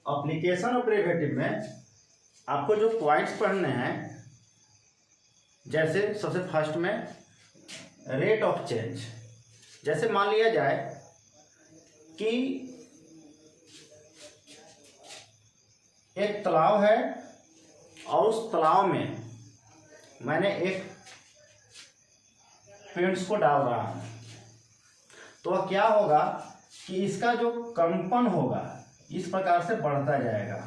Application of derivative में आपको जो पॉइंट्स पढ़ने हैं, जैसे सबसे फर्स्ट में रेट ऑफ चेंज। जैसे मान लिया जाए कि एक तालाब है और उस तालाब में मैंने एक पेंट्स को डाल रहा हूं, तो क्या होगा कि इसका जो कंपन होगा इस प्रकार से बढ़ता जाएगा,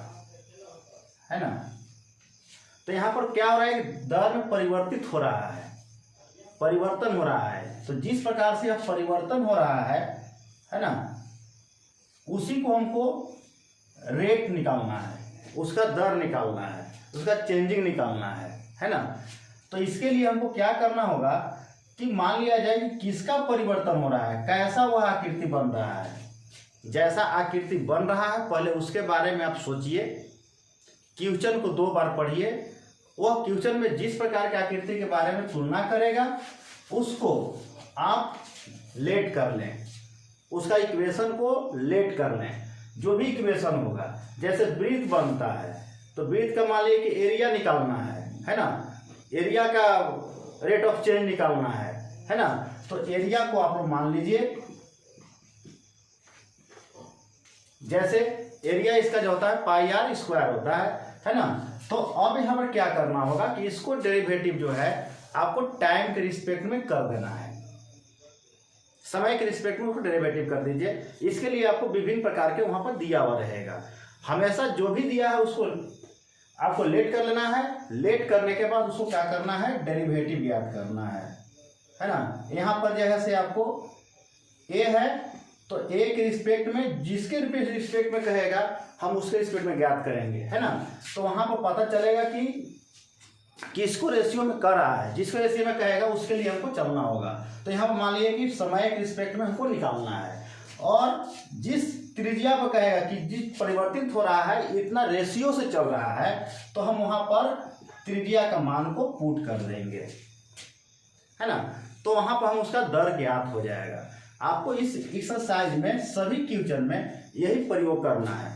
है ना। तो यहाँ पर क्या हो रहा है, दर में परिवर्तित हो रहा है, परिवर्तन हो रहा है। तो जिस प्रकार से यह परिवर्तन हो रहा है ना, उसी को हमको रेट निकालना है, उसका दर निकालना है, उसका चेंजिंग निकालना है ना। तो इसके लिए हमको क्या करना होगा कि मान लिया जाए कि किसका परिवर्तन हो रहा है, कैसा वह आकृति बन रहा है। जैसा आकृति बन रहा है पहले उसके बारे में आप सोचिए, क्वेश्चन को 2 बार पढ़िए। वह क्वेश्चन में जिस प्रकार की आकृति के बारे में तुलना करेगा उसको आप लेट कर लें, उसका इक्वेशन को लेट कर लें। जो भी इक्वेशन होगा, जैसे वृत्त बनता है तो वृत्त का मान लीजिए कि एरिया निकालना है ना, एरिया का रेट ऑफ चेंज निकालना है ना। तो एरिया को आप लोग मान लीजिए, जैसे एरिया इसका जो होता है पाई आर स्क्वायर होता है ना। तो अब यहाँ पर क्या करना होगा कि इसको डेरिवेटिव जो है आपको टाइम के रिस्पेक्ट में कर देना है, समय के रिस्पेक्ट में उसको डेरिवेटिव कर दीजिए। इसके लिए आपको विभिन्न प्रकार के वहां पर दिया हुआ रहेगा। हमेशा जो भी दिया है उसको आपको लेट कर लेना है। लेट करने के बाद उसको क्या करना है, डेरिवेटिव ज्ञात करना है ना। यहाँ पर जैसे से आपको ए है तो ए के रिस्पेक्ट में जिसके रिस्पेक्ट में कहेगा हम उसके रिस्पेक्ट में ज्ञात करेंगे, है ना। तो वहां पर पता चलेगा कि किसको रेशियो में कर रहा है, जिसको रेशियो में कहेगा उसके लिए हमको चलना होगा। तो यहाँ पर मान लीजिए कि समय के रिस्पेक्ट में हमको निकालना है, और जिस त्रिज्या पर कहेगा कि जिस परिवर्तित हो रहा है इतना रेशियो से चल रहा है, तो हम वहां पर त्रिज्या का मान को पुट कर देंगे, है ना। तो वहां पर हम उसका दर ज्ञात हो जाएगा। आपको इस एक्सरसाइज में सभी क्वेश्चन में यही प्रयोग करना है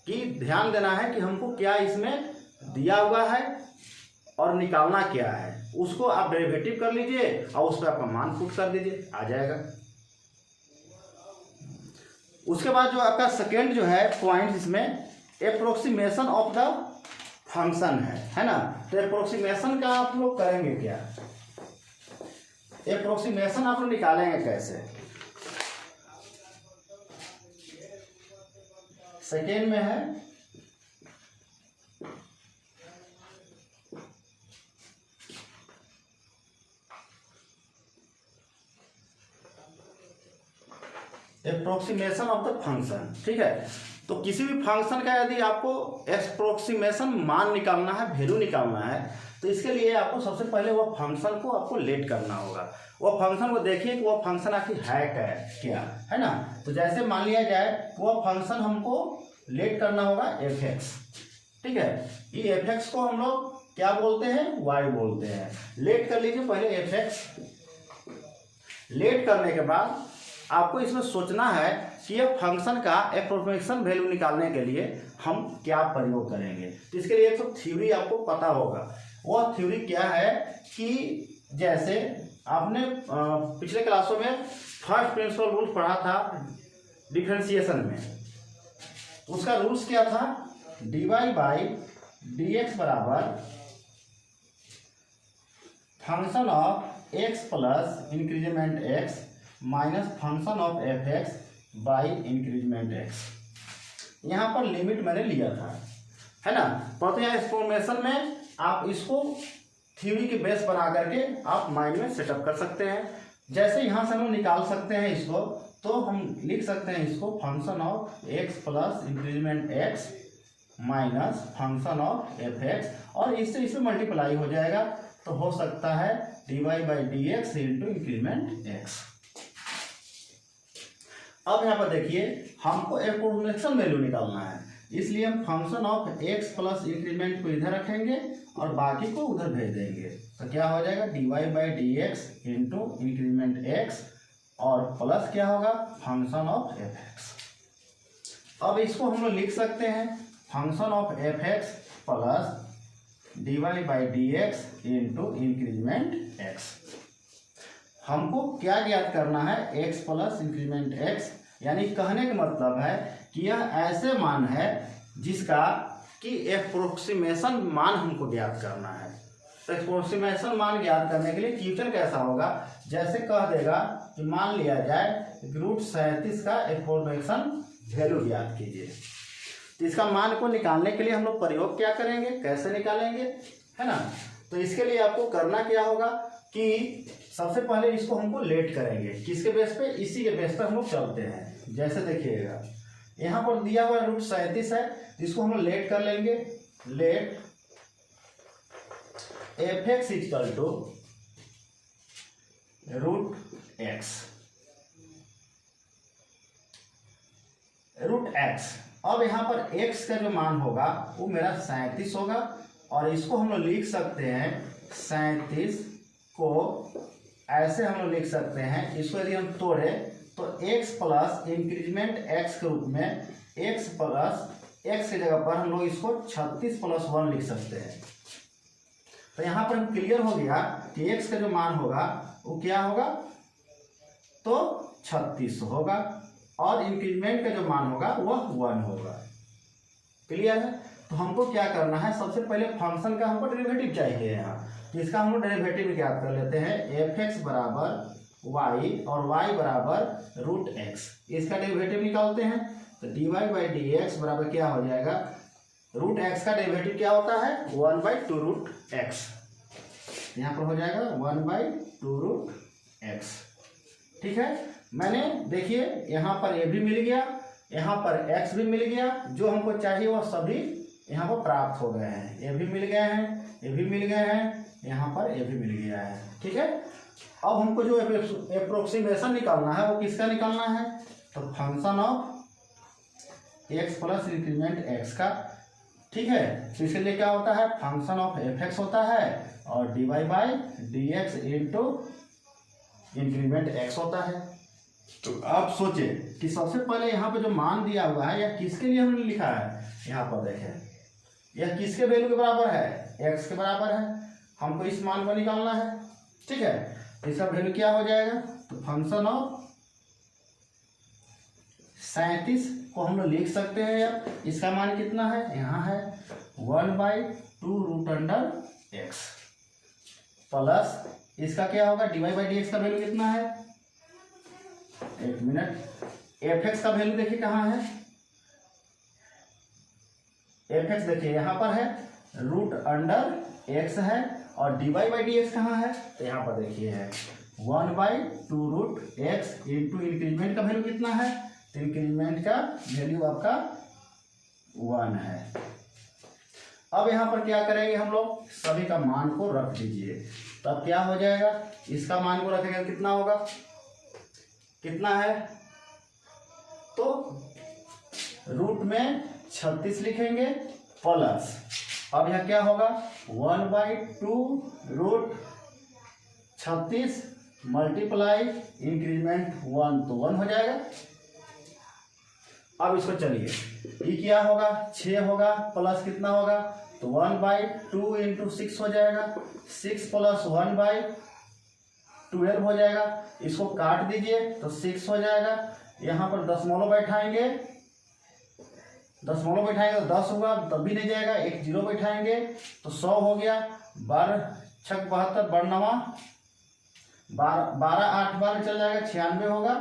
कि ध्यान देना है कि हमको क्या इसमें दिया हुआ है और निकालना क्या है। उसको आप डेरिवेटिव कर लीजिए और उस पर आपका मान पुट कर दीजिए, आ जाएगा। उसके बाद जो आपका सेकेंड जो है पॉइंट, इसमें एप्रोक्सीमेशन ऑफ द फंक्शन है ना। तो एप्रोक्सीमेशन का आप लोग करेंगे क्या, एप्रोक्सीमेशन आप लोग निकालेंगे कैसे। सेकेंड में है एप्रोक्सीमेशन ऑफ द फंक्शन, ठीक है। तो किसी भी फंक्शन का यदि आपको एप्रोक्सीमेशन मान निकालना है, वैल्यू निकालना है, तो इसके लिए आपको सबसे पहले वह फंक्शन को आपको लेट करना होगा। वह फंक्शन को देखिए कि वह फंक्शन आखिर है क्या, है ना। तो जैसे मान लिया जाए वह फंक्शन हमको लेट करना होगा एफ एक्स, ठीक है। ये एफ एक्स को हम लोग क्या बोलते हैं, वाई बोलते हैं। लेट कर लीजिए पहले एफ एक्स। लेट करने के बाद आपको इसमें सोचना है कि यह फंक्शन का एप्रोक्सीमेशन वैल्यू निकालने के लिए हम क्या प्रयोग करेंगे। तो इसके लिए एक तो थ्योरी आपको पता होगा। वह थ्योरी क्या है कि जैसे आपने पिछले क्लासों में फर्स्ट प्रिंसिपल रूल पढ़ा था डिफरेंशिएशन में, उसका रूल्स क्या था, dy बाई डी एक्स बराबर function of x plus increment x minus function of f x by increment x. यहाँ पर लिमिट मैंने लिया था, है ना। परंतु यहाँ एक्सप्लेनेशन में आप इसको थ्योरी के बेस बना करके आप माइंड में सेटअप कर सकते हैं। जैसे यहाँ से हम निकाल सकते हैं इसको, तो हम लिख सकते हैं इसको function of x plus increment x minus function of f x, और इससे इसमें मल्टीप्लाई हो जाएगा। तो हो सकता है dy by d x into increment x. अब यहाँ पर देखिए हमको एप्रोक्सीमेशन वैल्यू निकालना है, इसलिए हम function of x plus increment को इधर रखेंगे और बाकी को उधर भेज देंगे। तो क्या हो जाएगा dy by d x into increment x और प्लस क्या होगा फंक्शन ऑफ एफ एक्स। अब इसको हम लोग लिख सकते हैं function of f x plus d y by d x into increment x. हमको क्या ज्ञात करना है, एक्स प्लस इंक्रीमेंट एक्स, यानी कहने का मतलब है कि यह ऐसे मान है जिसका कि एप्रोक्सीमेशन मान हमको ज्ञात करना है। तो एप्रोक्सीमेशन मान ज्ञात करने के लिए क्वेश्चन कैसा होगा, जैसे कह देगा कि मान लिया जाए रूट 37 का एप्रोक्सीमेशन वैल्यू ज्ञात कीजिए। तो इसका मान को निकालने के लिए हम लोग प्रयोग क्या करेंगे, कैसे निकालेंगे, है ना। तो इसके लिए आपको करना क्या होगा कि सबसे पहले इसको हमको लेट करेंगे, किसके बेस पे, इसी के बेस पर हम लोग चलते हैं। जैसे देखिएगा यहाँ पर दिया हुआ रूट 37 है, इसको हम लोग लेट कर लेंगे। Let f x equal to root x, root x. अब यहाँ पर x का जो मान होगा वो मेरा 37 होगा, और इसको हम लोग लिख सकते हैं 37 को ऐसे हम लोग लिख सकते हैं, इसको यदि हम तोड़े तो x प्लस इंक्रीजमेंट x के रूप में x प्लस x की जगह पर हम लोग इसको 36 प्लस 1 लिख सकते हैं। तो यहाँ पर क्लियर हो गया कि x का जो मान होगा वो क्या होगा, तो 36 होगा, और इंक्रीमेंट का जो मान होगा वह 1 होगा। क्लियर है। तो हमको क्या करना है, सबसे पहले फंक्शन का हमको डेरिवेटिव चाहिए यहाँ। तो इसका हम लोग डेरिवेटिव ज्ञात कर लेते हैं, एफ एक्स बराबर वाई और वाई बराबर रूट एक्स। इसका डेरिवेटिव निकालते हैं तो d y by d x बराबर क्या हो जाएगा, रूट एक्स का डेरिवेटिव क्या होता है 1/2 रूट एक्स। यहाँ पर हो जाएगा 1/2 रूट एक्स। ठीक है, मैंने देखिए यहाँ पर ए भी मिल गया, यहाँ पर एक्स भी मिल गया, जो हमको चाहिए वह सभी यहाँ पर प्राप्त हो गए हैं। ए भी मिल गए हैं, ए भी मिल गए हैं, यहाँ पर ए भी मिल गया है। ठीक है, अब हमको जो एप्रोक्सीमेशन निकालना है वो किसका निकालना है, तो function of x plus increment x का। ठीक है, तो इसके लिए क्या होता है, फंक्शन ऑफ एफ एक्स होता है और d y by d x into increment x होता है। तो आप सोचे कि सबसे पहले यहाँ पे जो मान दिया हुआ है यह किसके लिए हमने लिखा है, यहाँ पर देखें यह किसके वैल्यू के बराबर है, एक्स के बराबर है। हमको इस मान को निकालना है। ठीक है, इसका वैल्यू क्या हो जाएगा, तो फंक्शन ऑफ 37 को हम लोग लिख सकते हैं यार, इसका मान कितना है, यहाँ है 1/2 रूट अंडर एक्स, प्लस इसका क्या होगा d y by d x का वैल्यू कितना है, एक मिनट, एफ एक्स का वैल्यू देखिए कहाँ है, एफ एक्स देखिए यहाँ पर है, रूट अंडर एक्स है, और d y by d x कहाँ है, तो यहाँ पर देखिए है 1/2 रूट एक्स इंटू इंक्रीमेंट का वैल्यू कितना है, तो इंक्रीमेंट का वैल्यू आपका 1 है। अब यहाँ पर क्या करेंगे हम लोग, सभी का मान को रख दीजिए, तब क्या हो जाएगा, इसका मान को रखेंगे कितना होगा, कितना है, तो रूट में 36 लिखेंगे, प्लस अब यह क्या होगा 1/2 रूट 36 मल्टीप्लाई इंक्रीमेंट 1, तो 1 हो जाएगा। अब इसको चलिए, ये क्या होगा 6 होगा, प्लस कितना होगा, तो 1/2 इंटू 6 हो जाएगा, 6 प्लस 1/12 हो जाएगा। इसको काट दीजिए तो 6 हो जाएगा, यहाँ पर दशमलव बैठाएंगे, दशमलव बैठाएंगे तो 10 होगा, तब भी नहीं जाएगा, एक 0 बैठाएंगे तो 100 हो गया, 12 छक 72 बरनवा 12 8 12 चल जाएगा, 96 होगा।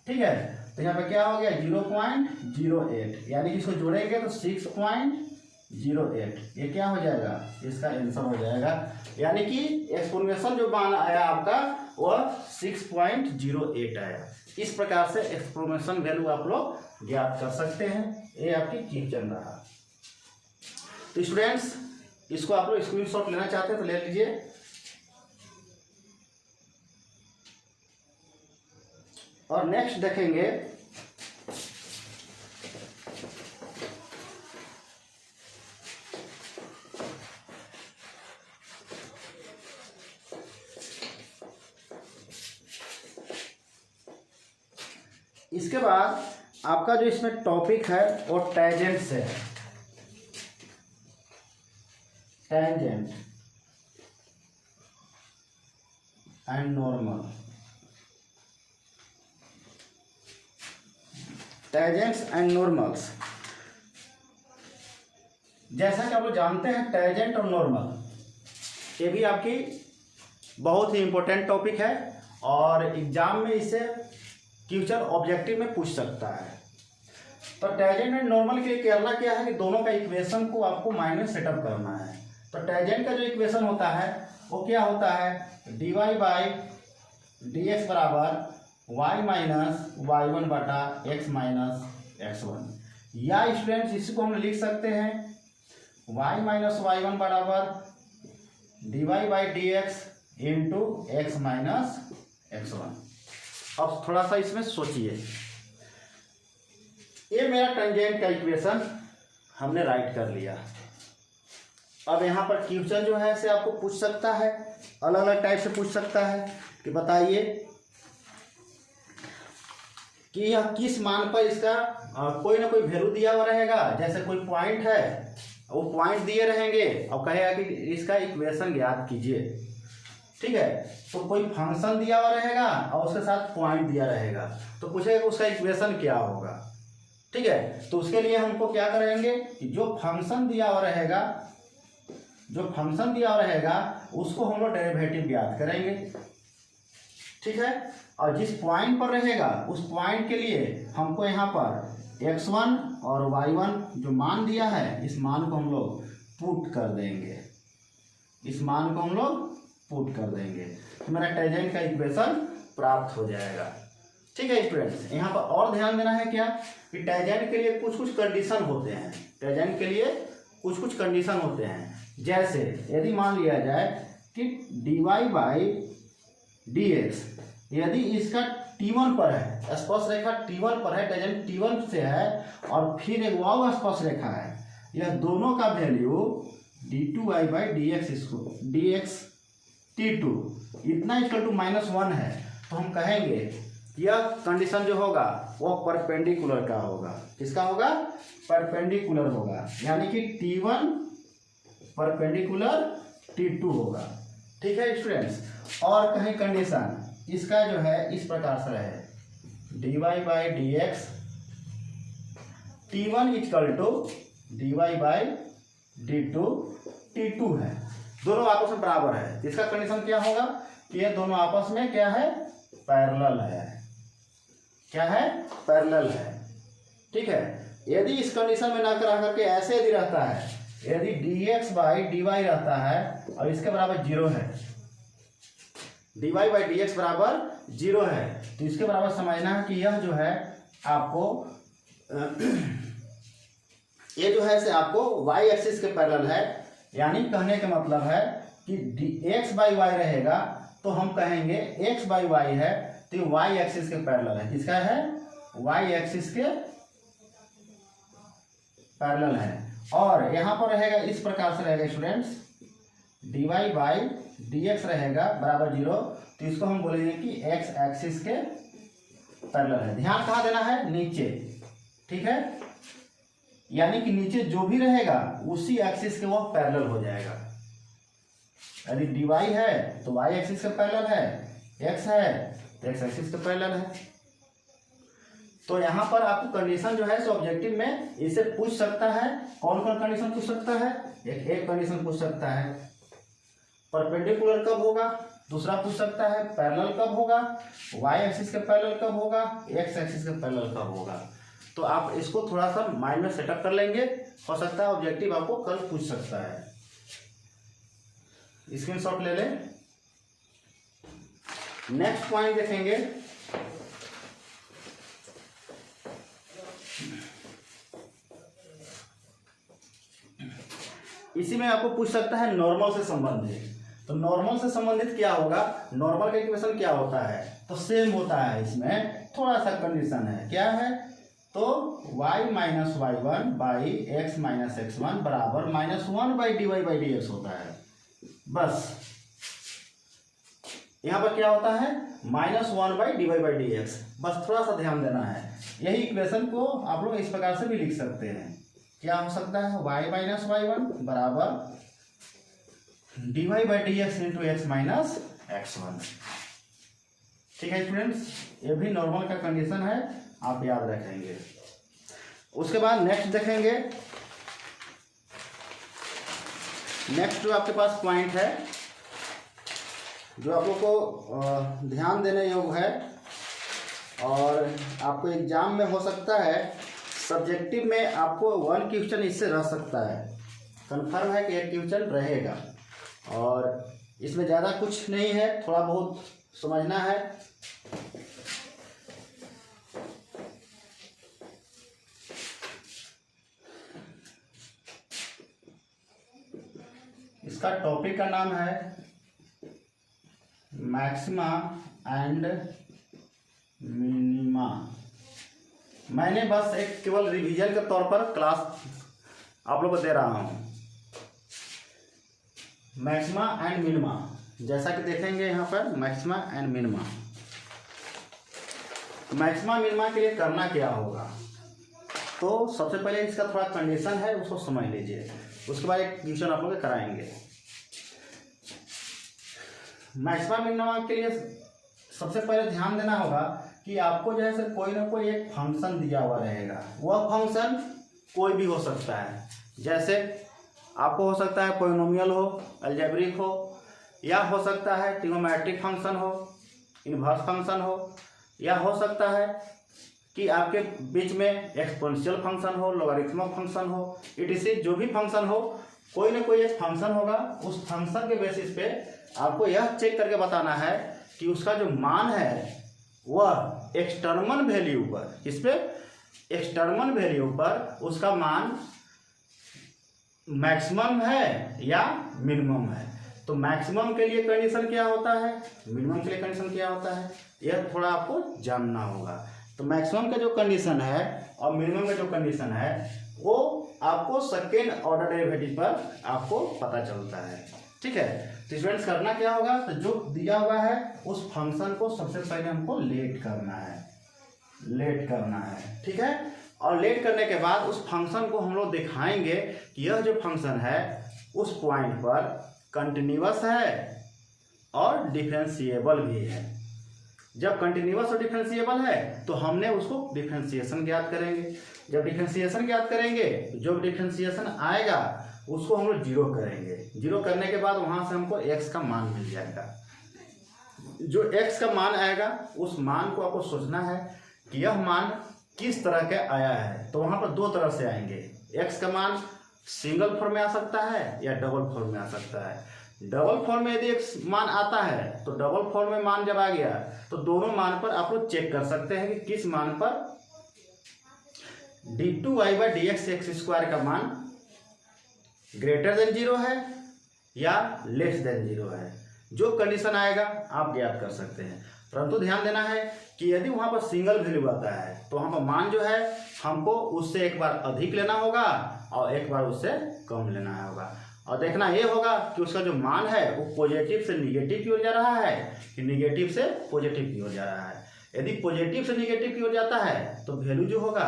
ठीक है, तो यहाँ पे क्या हो गया 0.08, यानी कि इसको जोड़ेंगे तो 6.08, ये क्या हो जाएगा, इसका आंसर हो जाएगा। यानी कि एक्सपोनेंशियल जो मान आया आपका वह 6.08 आया। इस प्रकार से एक्सपोनेंशियल वैल्यू आप लोग ज्ञात कर सकते हैं। ये आपकी चीज चल रहा। तो स्टूडेंट्स, इसको आप लोग स्क्रीनशॉट लेना चाहते हैं तो ले लीजिए। और नेक्स्ट देखेंगे इसके बाद आपका जो इसमें टॉपिक है वो टेंजेंट से है, tangent and normal. Tangents and normals, जैसा कि आप लोग जानते हैं टेंजेंट और नॉर्मल ये भी आपकी बहुत ही इंपॉर्टेंट टॉपिक है और एग्जाम में इसे फ्यूचर ऑब्जेक्टिव में पूछ सकता है। तो टेंजेंट एंड नॉर्मल के लिए करना क्या है कि दोनों का इक्वेशन को आपको माइंड में सेटअप करना है। तो टेंजेंट का जो इक्वेशन होता है वो क्या होता है, dy बाई डी एक्स बराबर y माइनस वाई वन बटा एक्स माइनस एक्स वन, या स्टूडेंट्स इसको हम लिख सकते हैं y माइनस वाई वन बराबर dy by d x into x minus x one. अब थोड़ा सा इसमें सोचिए, ये मेरा टेंजेंट का इक्वेशन हमने राइट कर लिया। अब यहाँ पर क्वेश्चन जो है से आपको पूछ सकता है, अलग अलग टाइप से पूछ सकता है कि बताइए कि यह किस मान पर इसका कोई ना कोई वैल्यू दिया हुआ रहेगा। जैसे कोई पॉइंट है, वो पॉइंट दिए रहेंगे और कहेगा कि इसका इक्वेशन ज्ञात कीजिए, ठीक है। तो कोई फंक्शन दिया हुआ रहेगा और उसके साथ पॉइंट दिया रहेगा, तो पूछेगा उसका इक्वेशन क्या होगा, ठीक है। तो उसके लिए हमको क्या करेंगे कि जो फंक्शन दिया हुआ रहेगा, उसको हम लोग डेरिवेटिव ज्ञात करेंगे, ठीक है। और जिस पॉइंट पर रहेगा उस पॉइंट के लिए हमको यहाँ पर x1 और y1 जो मान दिया है इस मान को हम लोग पुट कर देंगे, तो मेरा टेंजेंट का इक्वेशन प्राप्त हो जाएगा, ठीक है स्टूडेंट्स। यहाँ पर और ध्यान देना है क्या कि टेंजेंट के लिए कुछ कंडीशन होते हैं। जैसे यदि मान लिया जाए कि dy बाई डी एक्स यदि इसका T1 पर है, स्पर्श रेखा T1 पर है, टेंजेंट T1 से है और फिर एक वाव स्पर्श रेखा है, यह दोनों का value d2y by d x इसको dx T2 इतना इक्वल टू -1 है, तो हम कहेंगे यह कंडीशन जो होगा वो परपेंडिकुलर का होगा। किसका होगा? परपेंडिकुलर होगा, यानी कि T1 परपेंडिकुलर T2 होगा, ठीक है स्टूडेंट्स। और कहीं कंडीशन इसका जो है इस प्रकार से रहे dy by d x T1 equal to dy by D2 T2 है, दोनों आपस में बराबर है। इसका कंडीशन क्या होगा कि ये दोनों आपस में क्या है, पैरेलल है, पैरेलल है, ठीक है। यदि इस कंडीशन में ना करा करके ऐसे यदि रहता है, यदि dx बाई dy रहता है और इसके बराबर 0 है, dy बाई डी एक्स बराबर 0 है, तो इसके बराबर समझना है कि यह जो है आपको ये जो है से आपको y एक्सिस के पैरेलल है, यानी कहने का मतलब है कि x बाई वाई रहेगा तो हम कहेंगे x बाई वाई है तो ये y एक्सिस के पैरेलल है। किसका है? y एक्सिस के पैरेलल है। और यहाँ पर रहेगा इस प्रकार से रहेगा students, dy by d x रहेगा बराबर 0, तो इसको हम बोलेंगे कि x एक्सिस के पैरेलल है। ध्यान कहाँ देना है? नीचे, ठीक है, यानी कि नीचे जो भी रहेगा उसी एक्सिस के वो पैरेलल हो जाएगा। यदि dy है तो y एक्सिस के पैरेलल है, x है तो x एक्सिस के पैरेलल है। तो यहाँ पर आपको कंडीशन जो है सो ऑब्जेक्टिव में इसे पूछ सकता है। कौन कौन कंडीशन पूछ सकता है? एक कंडीशन पूछ सकता है परपेंडिकुलर कब होगा, दूसरा पूछ सकता है पैरेलल कब होगा, y एक्सिस के पैरेलल कब होगा, x एक्सिस के पैरेलल कब होगा। तो आप इसको थोड़ा सा माइंड में सेटअप कर लेंगे, हो सकता है ऑब्जेक्टिव आपको कल पूछ सकता है। स्क्रीनशॉट ले लें। नेक्स्ट पॉइंट देखेंगे, इसी में आपको पूछ सकता है नॉर्मल से संबंधित। तो नॉर्मल से संबंधित क्या होगा, नॉर्मल का इक्वेशन क्या होता है, तो सेम होता है, इसमें थोड़ा सा कंडीशन है। क्या है? तो y minus y one by x minus x one बराबर -1 by d y by d x होता है। बस यहाँ पर क्या होता है, -1 by d y by d x. बस थोड़ा सा ध्यान देना है, यही इक्वेशन को आप लोग इस प्रकार से भी लिख सकते हैं, क्या हो सकता है, y माइनस y1 बराबर dy by d x into x minus x1। ठीक है स्टूडेंट्स, ये भी नॉर्मल का कंडीशन है, आप याद रखेंगे। उसके बाद नेक्स्ट देखेंगे, नेक्स्ट जो आपके पास पॉइंट है जो आप लोग को ध्यान देने योग्य है और आपको एग्जाम में हो सकता है, सब्जेक्टिव में आपको 1 क्वेश्चन इससे रह सकता है, कन्फर्म है कि 1 क्वेश्चन रहेगा और इसमें ज़्यादा कुछ नहीं है, थोड़ा बहुत समझना है। इसका टॉपिक का नाम है मैक्सिमा एंड मिनिमा। मैंने बस एक केवल रिवीजन के तौर पर क्लास आप लोगों को दे रहा हूँ। मैक्सिमा एंड मिनिमा, जैसा कि देखेंगे यहाँ पर maxima and minima. Maxima minima के लिए करना क्या होगा, तो सबसे पहले इसका थोड़ा कंडीशन है उसको समझ लीजिए, उसके बाद एक क्वेश्चन आप लोग कराएंगे। मैक्सिमा मिनिमा के लिए सबसे पहले ध्यान देना होगा कि आपको जैसे कोई ना कोई एक फंक्शन दिया हुआ रहेगा, वह फंक्शन कोई भी हो सकता है। जैसे आपको हो सकता है पॉलिनोमियल हो, अलजेब्रिक हो, या हो सकता है ट्रिग्नोमेट्रिक फंक्शन हो, इनवर्स फंक्शन हो, या हो सकता है कि आपके बीच में एक्सपोनेंशियल फंक्शन हो, लॉगरिथमिक फंक्शन हो, इटीसी जो भी फंक्शन हो, कोई ना कोई एक फंक्शन होगा। उस फंक्शन के बेसिस पे आपको यह चेक करके बताना है कि उसका जो मान है वह एक्सटर्नल वैल्यू पर, इस पे एक्सटर्नल वैल्यू पर उसका मान मैक्सिमम है या मिनिमम है। तो मैक्सिमम के लिए कंडीशन क्या होता है, मिनिमम के लिए कंडीशन क्या होता है, यह थोड़ा आपको जानना होगा। तो मैक्सिमम का जो कंडीशन है और मिनिमम का जो कंडीशन है वो आपको सेकेंड ऑर्डर डेरिवेटिव पर आपको पता चलता है। ठीक है, तो स्टूडेंट्स करना क्या होगा, तो जो दिया हुआ है उस फंक्शन को सबसे पहले हमको लेट करना है, लेट करना है। ठीक है, और लेट करने के बाद उस फंक्शन को हम लोग दिखाएंगे कि यह जो फंक्शन है उस पॉइंट पर कंटिन्यूअस है और डिफरेंशिएबल भी है। जब कंटिन्यूअस और डिफरेंशिएबल है तो हमने उसको डिफरेंशिएशन ज्ञात करेंगे। जब डिफरेंशिएशन ज्ञात करेंगे तो जो डिफरेंशिएशन आएगा उसको हम लोग जीरो करेंगे। जीरो करने के बाद वहां से हमको x का मान मिल जाएगा। जो x का मान आएगा उस मान को आपको सोचना है कि यह मान किस तरह का आया है। तो वहां पर दो तरह से आएंगे, x का मान सिंगल फॉर्म में आ सकता है या डबल फॉर्म में आ सकता है। डबल फॉर्म में यदि एक मान आता है तो डबल फॉर्म में मान जब आ गया तो दोनों मान पर आप लोग चेक कर सकते हैं कि किस मान पर d2y by d x x square का मान ग्रेटर देन 0 है या लेस देन 0 है। जो कंडीशन आएगा आप ज्ञात कर सकते हैं, परंतु ध्यान देना है कि यदि वहां पर सिंगल वैल्यू आता है तो वहां पर मान जो है हमको उससे एक बार अधिक लेना होगा और एक बार उससे कम लेना होगा। और देखना ये होगा कि उसका जो मान है वो पॉजिटिव से निगेटिव की ओर जा रहा है कि निगेटिव से पॉजिटिव की ओर जा रहा है। यदि पॉजिटिव से निगेटिव की ओर जाता है तो वैल्यू जो होगा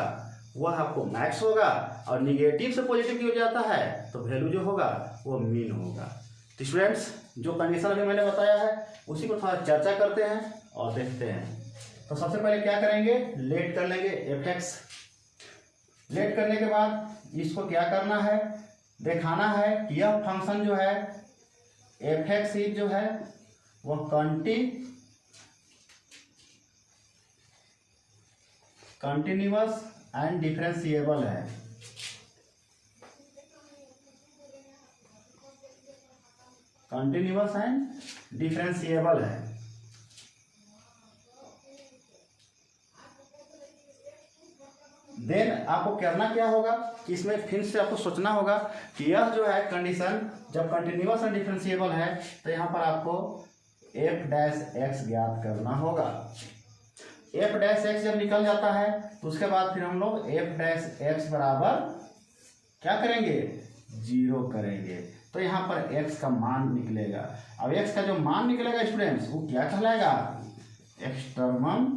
वह आपको मैक्स होगा, और निगेटिव से पॉजिटिव की ओर जाता है तो वैल्यू जो होगा वो मीन होगा। तो स्टूडेंट्स जो कंडीशन अभी मैंने बताया है उसी को थोड़ा चर्चा करते हैं और देखते हैं। तो सबसे पहले क्या करेंगे, लेट कर लेंगे fx। लेट करने के बाद इसको क्या करना है, दिखाना है कि यह फंक्शन जो है fx जो है वह कंटिन्यूअस एंड डिफरेंशिएबल है। कंटिन्यूअस एंड डिफरेंशिएबल है। देन आपको करना क्या होगा कि इसमें फिर से आपको सोचना होगा कि यह जो है कंडीशन जब कंटिन्यूअस एंड डिफरेंशिएबल है तो यहाँ पर आपको f डैश x ज्ञात करना होगा। f डैश x जब निकल जाता है तो उसके बाद फिर हम लोग f डैश x बराबर क्या करेंगे, 0 करेंगे। तो यहाँ पर x का मान निकलेगा। अब x का जो मान निकलेगा स्टूडेंट्स वो क्या कहलाएगा, एक्सटर्नल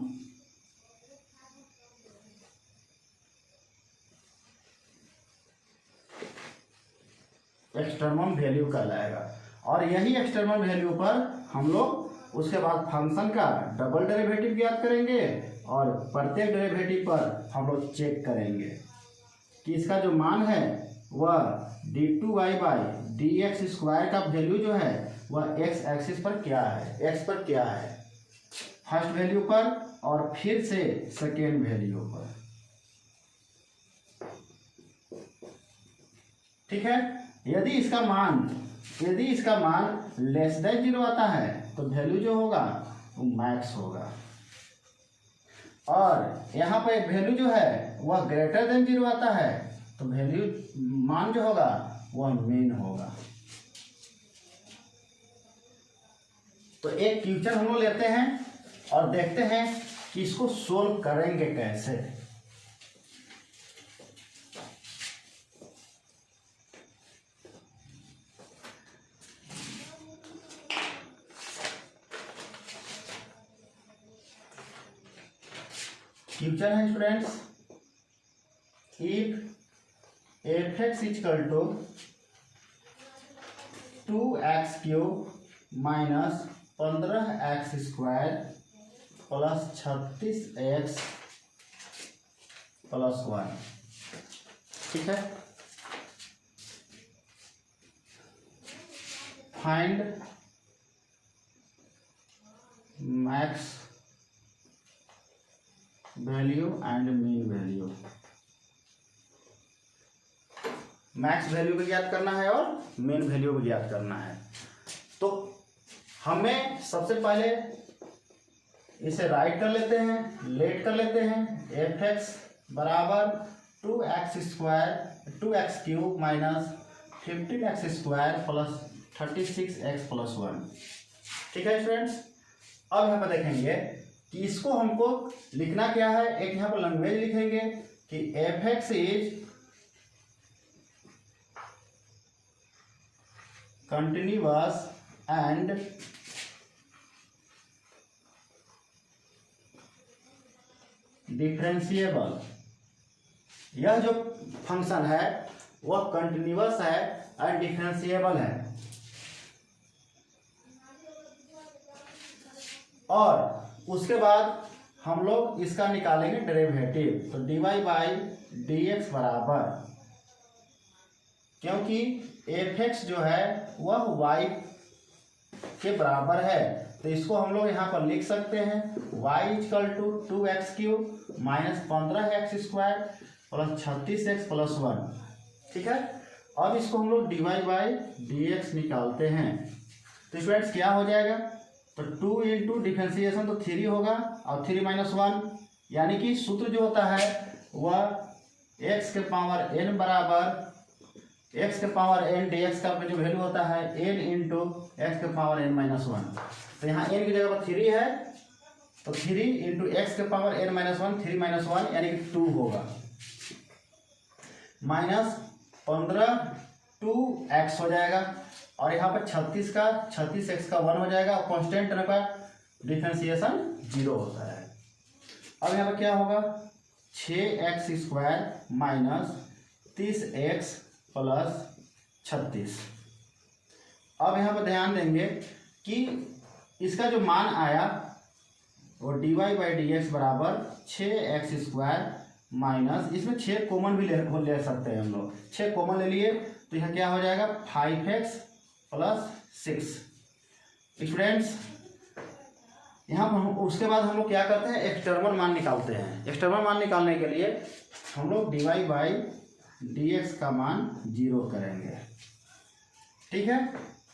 एक्सटर्नल वैल्यू कहलाएगा। और यही एक्सटर्नल वैल्यू पर हम लोग उसके बाद फंक्शन का डबल डेरिवेटिव ज्ञात करेंगे और प्रत्येक डेरिवेटिव पर हम लोग चेक करेंगे कि इसका जो मान है वह d2y/dx² का वैल्यू जो है वह x एक्सिस पर क्या है, x पर क्या है, फर्स्ट वैल्यू पर और फिर से सेकेंड वैल्यू पर। ठीक है। यदि इसका मान लेस देन 0 आता है तो वैल्यू जो होगा वो मैक्स होगा, और यहाँ पे वैल्यू जो है वह ग्रेटर देन 0 आता है तो वैल्यू मान जो होगा वह मीन होगा। तो एक क्वेश्चन हम लोग लेते हैं और देखते हैं कि इसको सोल्व करेंगे कैसे। क्वेश्चन है students, if f(x) = 2x³ minus 15x² plus 36x plus 1। ठीक है। Find max value and mean value. Max value को ज्ञात करना है और मीन वैल्यू को ज्ञात करना है। तो हमें सबसे पहले इसे राइट कर लेते हैं, लेट कर लेते हैं। f(x) बराबर 2x³ minus 15x² plus 36x plus 1। ठीक है स्टूडेंट्स। अब यहाँ पर देखेंगे कि इसको हमको लिखना क्या है। एक यहाँ पर लैंग्वेज लिखेंगे कि f(x) is continuous and differentiable. यह जो फंक्शन है वह कंटिन्यूअस है और डिफरेंशिएबल है, और उसके बाद हम लोग इसका निकालेंगे डेरिवेटिव। तो dy/dx बराबर, क्योंकि f(x) जो है वह y के बराबर है तो इसको हम लोग यहाँ पर लिख सकते हैं y = 2x³ minus 15x² plus 36x plus 1। ठीक है। अब इसको हम लोग dy/dx निकालते हैं तो स्टूडेंट्स क्या हो जाएगा, तो 2 इंटू डिफरेंशिएशन तो 3 होगा और 3 - 1, यानी कि सूत्र जो होता है वह x के पावर n बराबर x के पावर n dx का जो वैल्यू होता है n इंटू x के पावर n - 1। तो यहाँ n की जगह पर 3 है तो 3 इंटू x के पावर n - 1, 3 - 1 यानी कि 2 होगा, माइनस 15 2x हो जाएगा, और यहाँ पर 36x का 1 हो जाएगा, और कांस्टेंट टर्म का डिफरेंशिएशन 0 होता है। अब यहाँ पर क्या होगा, 6x² माइनस 30x प्लस 36। अब यहाँ पर ध्यान देंगे कि इसका जो मान आया वो dy/dx बराबर 6x² माइनस, इसमें 6 कॉमन भी ले सकते हैं हम लोग, 6 कॉमन ले लिए तो यह क्या हो जाएगा 5x प्लस 6। स्टूडेंट्स यहाँ पर उसके बाद हम लोग क्या करते हैं, एक्सटर्नल मान निकालते हैं। एक्सटर्नल मान निकालने के लिए हम लोग dy/dx का मान 0 करेंगे। ठीक है।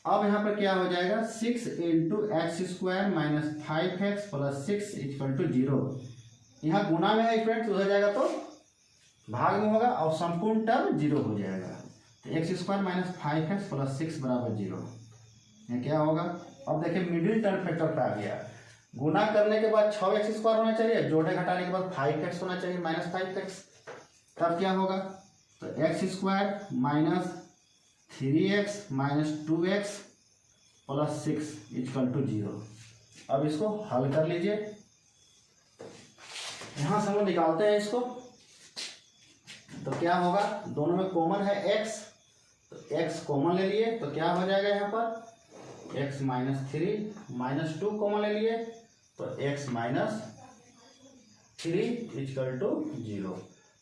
अब यहाँ पर क्या हो जाएगा 6 into x² minus 5x plus 6 = 0। यहाँ गुना में है स्टूडेंट, हो जाएगा तो भाग में होगा और संपूर्ण टर्म 0 हो जाएगा। तो x² माइनस 5x प्लस 6 बराबर 0। यह क्या होगा, अब देखिए मिडिल टर्म फैक्टर पे आ गया। गुना करने के बाद 6x² होना चाहिए, जोड़े घटाने के बाद 5x होना चाहिए माइनस 5x, तब क्या होगा, तो x² minus 3x minus 2x plus 6 = 0। अब इसको हल कर लीजिए, यहाँ से हम लोग निकालते हैं इसको। तो क्या होगा, दोनों में कॉमन है x, तो x कॉमन ले लिए तो क्या हो जाएगा यहाँ पर x minus three, minus two common ले लिए तो x minus three equal to zero.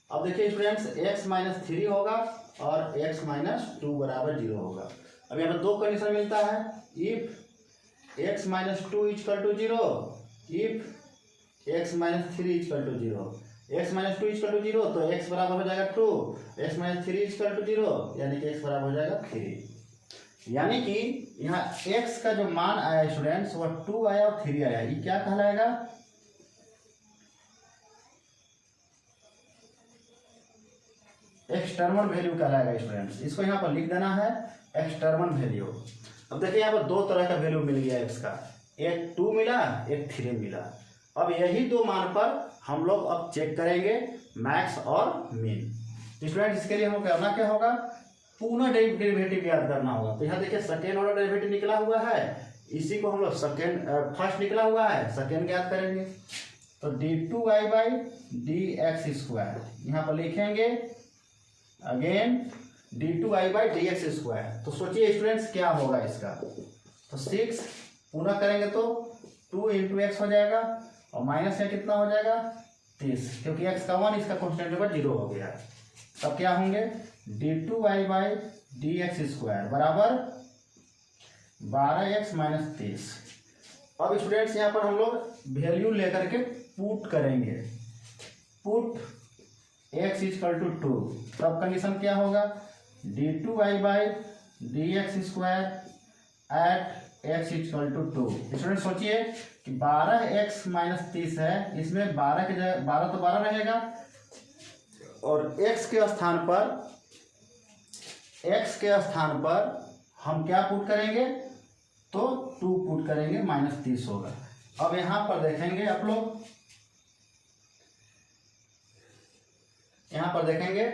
अब देखिए स्टूडेंट्स x माइनस थ्री होगा और x माइनस टू बराबर जीरो होगा। अब यहाँ पर दो कंडीशन मिलता है, if x minus two equal to zero, if x minus three equal to zero. x minus two equal to zero तो x बराबर हो जाएगा two, x minus three equal to zero यानी कि x बराबर हो जाएगा थ्री। यानी कि यहाँ x का जो मान आया स्टूडेंट्स वह टू आया और थ्री आया, ये क्या कहलाएगा, एक्सटर्नल वैल्यू कहलाएगा स्टूडेंट्स। इसको यहाँ पर लिख देना है एक्सटर्नल वैल्यू। अब देखिए यहाँ पर दो तरह का वैल्यू मिल गया x का, एक टू मिला एक थ्री मिला। अब यही दो मान पर हम लोग अब चेक करेंगे मैक्स और मीन। स्टूडेंट इसके लिए हमें करना क्या होगा, पुनः डेरिवेटिव याद करना होगा। तो यहाँ देखिए सेकेंड ऑर्डर डेरिवेटिव निकला हुआ है, इसी को हम लोग फर्स्ट निकला हुआ है सेकेंड याद करेंगे। तो d two y by d x square यहाँ पर लिखेंगे again d two y by d x square. तो सोचिए स्टूडेंट्स क्या होगा इसका, तो सिक्स पुनः करेंगे तो टू इंटू एक्स हो जाएगा और माइनस में कितना हो जाएगा 30, क्योंकि एक्स का वन इसका कॉन्स्टेंट नंबर जीरो हो गया। तब क्या होंगे d two y by d x square बराबर 12x माइनस 30। अब स्टूडेंट्स यहाँ पर हम लोग वैल्यू लेकर के पुट करेंगे, put x equal to two. तब कंडीशन क्या होगा d two y by d x square at x equal to two. Student सोचिए कि 12x माइनस 30 है, इसमें 12 की जगह 12 तो 12 रहेगा और x के स्थान पर हम क्या पुट करेंगे तो 2 पुट करेंगे, माइनस 30 होगा। अब यहाँ पर देखेंगे आप लोग, यहाँ पर देखेंगे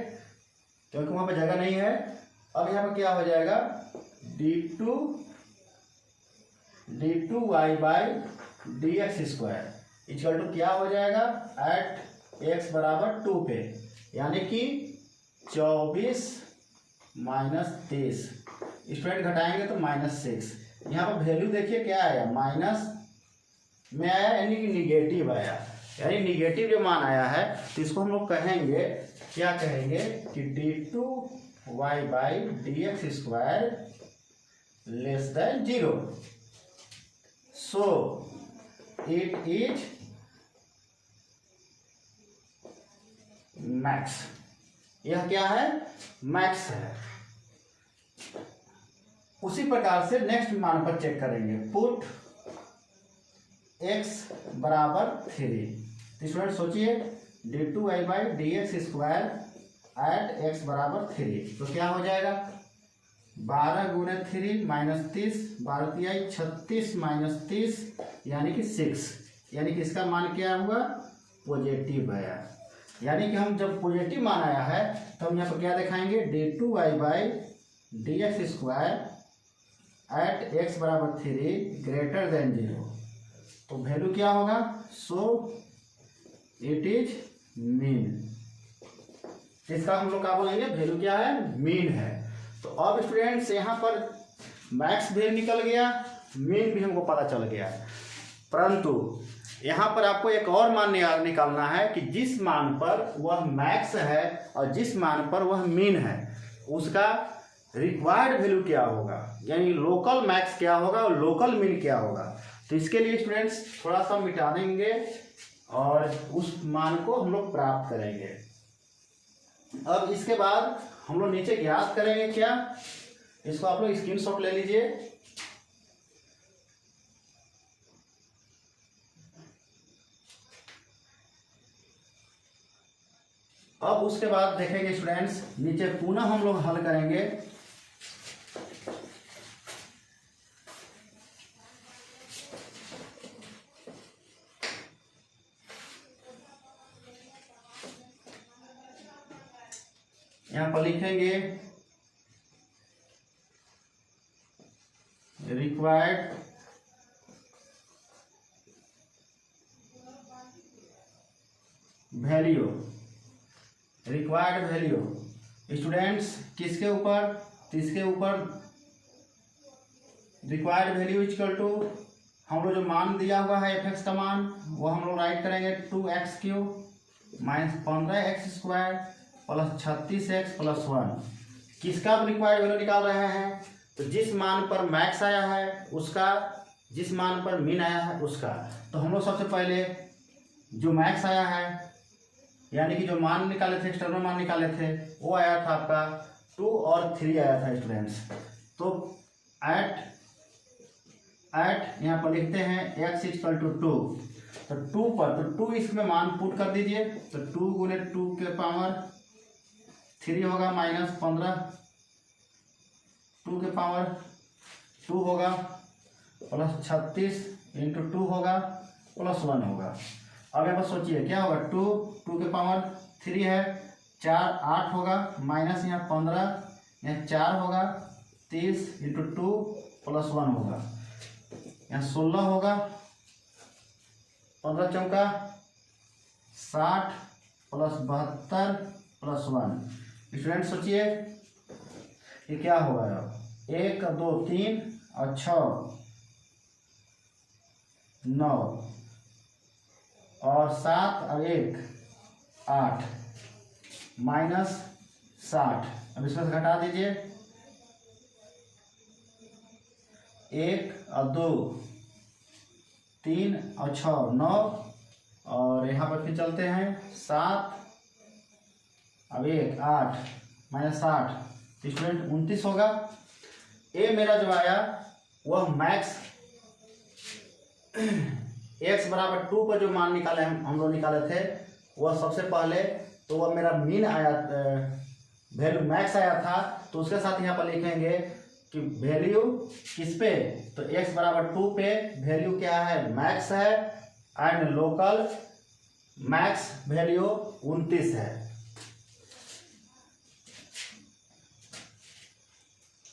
क्योंकि वहाँ पर जगह नहीं है। अब यहाँ पर क्या हो जाएगा d two y by d x square equal to क्या हो जाएगा एट एक्स बराबर 2 पे, यानी कि 24 माइनस 30। स्टूडेंट घटाएंगे तो माइनस 6। यहाँ पर वैल्यू देखिए क्या आया, माइनस में आया यानी कि निगेटिव आया, यानी निगेटिव जो मान आया है तो इसको हम लोग कहेंगे क्या कहेंगे कि d two y by d x square less than zero, so it is max. यह क्या है मैक्स है। उसी प्रकार से नेक्स्ट मान पर चेक करेंगे, पुट x बराबर 3। स्टूडेंट सोचिए d two y by d x square at x बराबर 3, तो क्या हो जाएगा 12 गुणे 3 माइनस 30, 12 तिहाई 36 माइनस 30 यानी कि 6, यानी कि इसका मान क्या हुआ पॉजिटिव आया। यानी कि हम जब पॉजिटिव मान आया है तो हम यहाँ पर क्या दिखाएंगे d two y by d x square at x बराबर 3 ग्रेटर देन 0, तो वैल्यू क्या होगा सो इट इज मीन। इसका हम लोग क्या बोलेंगे वैल्यू क्या है मीन है। तो अब स्टूडेंट्स यहाँ पर मैक्स भी निकल गया, मीन भी हमको पता चल गया, परंतु यहाँ पर आपको एक और मान निकालना है कि जिस मान पर वह मैक्स है और जिस मान पर वह मीन है उसका रिक्वायर्ड वैल्यू क्या होगा, यानी लोकल मैक्स क्या होगा और लोकल मीन क्या होगा। तो इसके लिए स्टूडेंट्स थोड़ा सा मिटा देंगे और उस मान को हम लोग प्राप्त करेंगे। अब इसके बाद हम लोग नीचे ज्ञात करेंगे क्या, इसको आप लोग स्क्रीनशॉट ले लीजिए। अब उसके बाद देखेंगे स्टूडेंट्स नीचे पुनः हम लोग हल करेंगे। यहाँ पर लिखेंगे required value, required value students किसके ऊपर तो इसके ऊपर रिक्वायर्ड वैल्यू इक्वल टू हम लोग जो मान दिया हुआ है f(x) का मान वो हम लोग राइट करेंगे 2x³ minus 15x² plus 36x plus 1। किसका रिक्वायर्ड वैल्यू निकाल रहे हैं? तो जिस मान पर मैक्स आया है उसका, जिस मान पर मीन आया है उसका। तो हम लोग सबसे पहले जो मैक्स आया है यानी कि जो मान निकाले थे, एक्सटर्नल मान निकाले थे, वो आया था आपका 2 और 3 आया था स्टूडेंट्स। तो एट यहाँ पर लिखते हैं x इक्वल टू 2। तो 2 पर, तो 2 इसमें मान पुट कर दीजिए। तो 2 गुने 2 के पावर 3 होगा माइनस 15, 2 के पावर 2 होगा प्लस 36 इंटू 2 होगा प्लस 1 होगा। अब यहाँ पर सोचिए क्या होगा, 2 के पावर 3 है, 4 8 होगा माइनस यहाँ 15, यहाँ 4 होगा 30 इंटू 2 प्लस 1 होगा, यहाँ 16 होगा, 15 चौका 60 प्लस 72 प्लस 1। स्टूडेंट सोचिए ये क्या होगा, 1 2 3 और 6 9 और 7 और 1 8 माइनस 60। अब इसमें से घटा दीजिए, 1 और 2 3 और 6 9 और यहाँ पर फिर चलते हैं 7 अब 1 8 माइनस 60, स्टूडेंट 29 होगा। ए मेरा जो आया वह मैक्स x बराबर 2 पर जो मान निकाले हम लोग निकाले थे वह सबसे पहले, तो वह मेरा मीन आया, वैल्यू मैक्स आया था। तो उसके साथ यहाँ पर लिखेंगे कि वैल्यू किस पे, तो x बराबर 2 पे वैल्यू क्या है, मैक्स है, एंड लोकल मैक्स वैल्यू 29 है।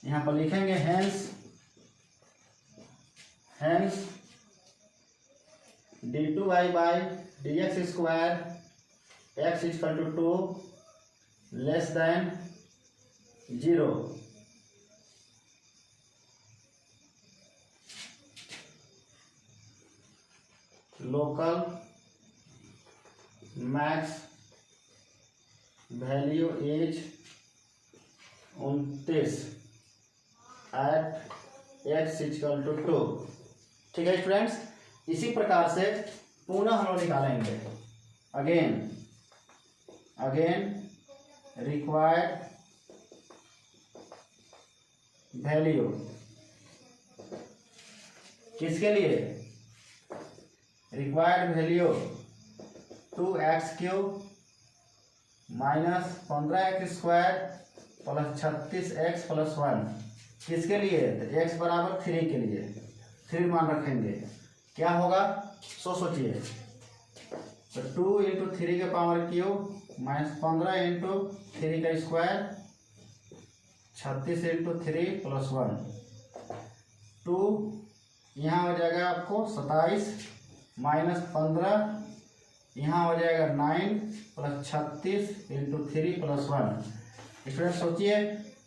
यहाँ पर लिखेंगे hence d2y by dx square x equal to 2 less than 0। Local max value is 29 at x equal to 2। ठीक है स्टूडेंट्स, इसी प्रकार से पुनः हम लोग निकालेंगे। अगेन रिक्वायर्ड वैल्यू किसके लिए, required value 2x³ minus 15x² plus 36x plus 1। किसके लिए, तो x बराबर 3 के लिए 3 मान रखेंगे। क्या होगा सोचिए, तो 2 इंटू 3 के पावर क्यूब माइनस 15 इंटू 3 का स्क्वायर 36 इंटू 3 प्लस 1। 2 यहाँ हो जाएगा आपको 27 माइनस 15 यहाँ हो जाएगा 9 प्लस 36 इंटू 3 प्लस 1। स्टूडेंट सोचिए,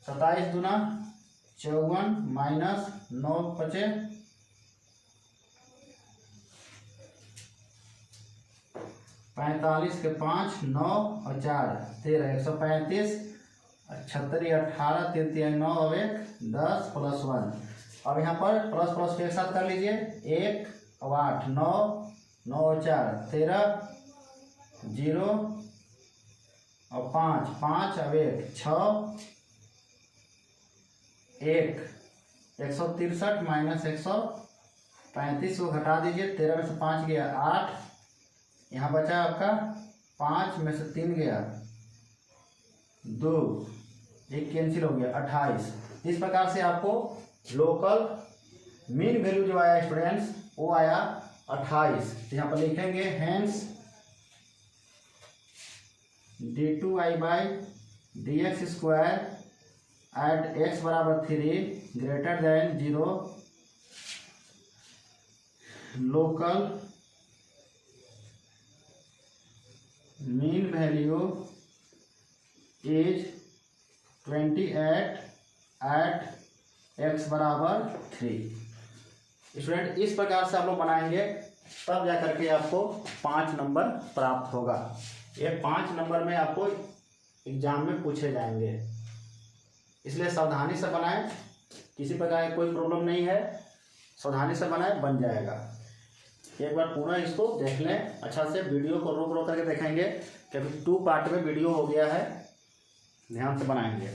27 दूना 54 माइनस 9 बचे 45 के 5 9 और 4 13 135 36 18 33 9 और 1 10 प्लस 1। अब यहाँ पर प्लस प्लस के साथ कर लीजिए, 1 और 8 9 9 और 4 13 0 और 5 5 और 1 6 1 163 माइनस 135 को घटा दीजिए, 13 में से 5 गया 8, यहाँ बचा आपका 5 में से 3 गया 2, 1 कैंसिल हो गया 28। इस प्रकार से आपको लोकल मीन वैल्यू जो आया स्टूडेंट्स वो आया 28। यहाँ पर लिखेंगे hence d2y by dx square at x बराबर 3 greater than 0 local min value is 28 at x बराबर 3। स्टूडेंट इस प्रकार से आप लोग बनाएंगे, तब जा करके आपको 5 नंबर प्राप्त होगा। ये 5 नंबर में आपको एग्जाम में पूछे जाएंगे, इसलिए सावधानी से बनाएं। किसी प्रकार की कोई प्रॉब्लम नहीं है, सावधानी से बनाएं, बन जाएगा। एक बार पुनः इसको देख लें अच्छा से, वीडियो को रोक रोक करके देखेंगे क्योंकि 2 पार्ट में वीडियो हो गया है, ध्यान से बनाएंगे।